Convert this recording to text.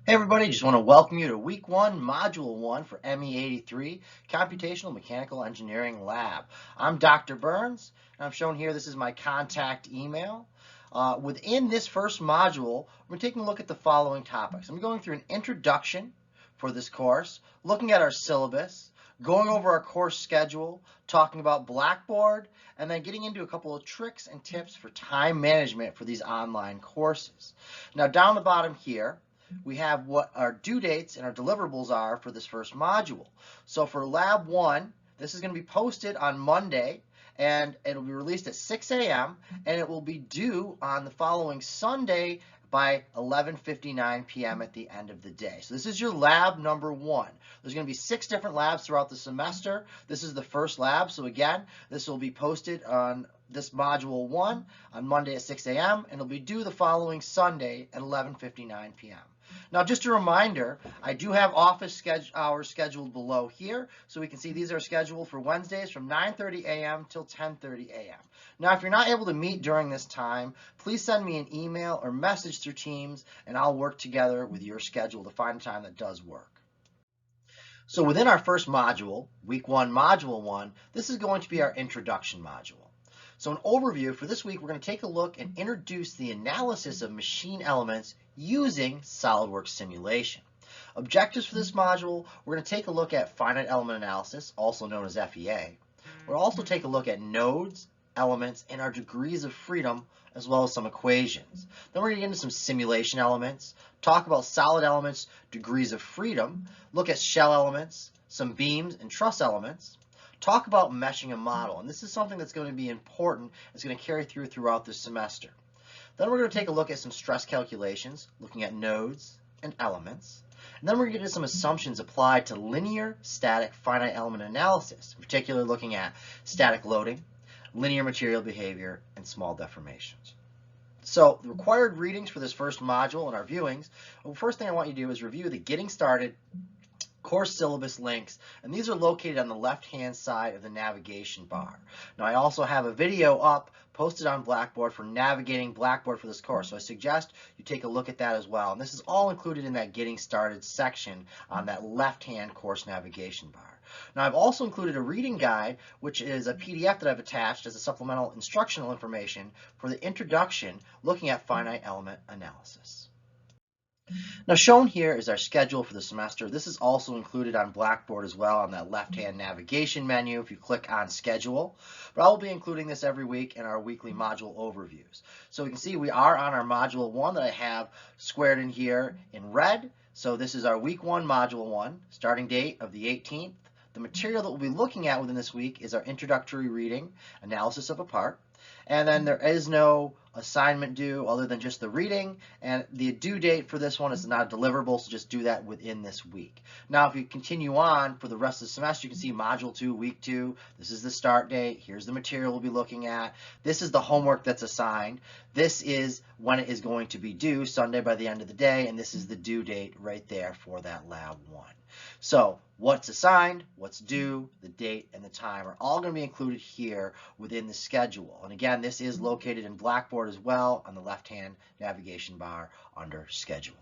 Hey everybody, just want to welcome you to week one, module one for ME83, Computational Mechanical Engineering Lab. I'm Dr. Burns, and I'm shown here, this is my contact email. Within this first module, we're taking a look at the following topics. I'm going through an introduction for this course, looking at our syllabus, going over our course schedule, talking about Blackboard, and then getting into a couple of tricks and tips for time management for these online courses. Now down the bottom here, we have what our due dates and our deliverables are for this first module. So for Lab 1, this is going to be posted on Monday, and it'll be released at 6 a.m., and it will be due on the following Sunday by 11:59 p.m. at the end of the day. So this is your lab number 1. There's going to be 6 different labs throughout the semester. This is the first lab, so again, this will be posted on this module 1 on Monday at 6 a.m. and it'll be due the following Sunday at 11:59 p.m. Now, just a reminder, I do have office hours scheduled below here, so we can see these are scheduled for Wednesdays from 9:30 a.m. till 10:30 a.m. Now, if you're not able to meet during this time, please send me an email or message through Teams, and I'll work together with your schedule to find a time that does work. So within our first module, week 1, module 1, this is going to be our introduction module. So an overview for this week, we're going to take a look and introduce the analysis of machine elements using SOLIDWORKS simulation. Objectives for this module, we're going to take a look at finite element analysis, also known as FEA. We'll also take a look at nodes, elements, and our degrees of freedom, as well as some equations. Then we're going to get into some simulation elements, talk about solid elements, degrees of freedom, look at shell elements, some beams and truss elements, talk about meshing a model, and this is something that's going to be important. It's going to carry throughout the semester. Then we're going to take a look at some stress calculations, looking at nodes and elements. And then we're going to get into some assumptions applied to linear, static, finite element analysis, in particular looking at static loading, linear material behavior, and small deformations. So the required readings for this first module and our viewings, well, first thing I want you to do is review the Getting Started course syllabus links, and these are located on the left-hand side of the navigation bar. Now, I also have a video up posted on Blackboard for navigating Blackboard for this course, so I suggest you take a look at that as well. And this is all included in that Getting Started section on that left-hand course navigation bar. Now, I've also included a reading guide, which is a PDF that I've attached as a supplemental instructional information for the introduction looking at finite element analysis. Now shown here is our schedule for the semester. This is also included on Blackboard as well on that left-hand navigation menu if you click on schedule. But I will be including this every week in our weekly module overviews. So we can see we are on our module 1 that I have squared in here in red. So this is our week 1, module 1, starting date of the 18th. The material that we'll be looking at within this week is our introductory reading, analysis of a part. And then there is no assignment due other than just the reading, and the due date for this one is not a deliverable, so just do that within this week. Now if you continue on for the rest of the semester, you can see module 2, week 2, this is the start date, here's the material we'll be looking at, this is the homework that's assigned, this is when it is going to be due, Sunday by the end of the day, and this is the due date right there for that lab 1. So what's assigned, what's due, the date, and the time are all going to be included here within the schedule. And again, this is located in Blackboard as well on the left-hand navigation bar under schedule.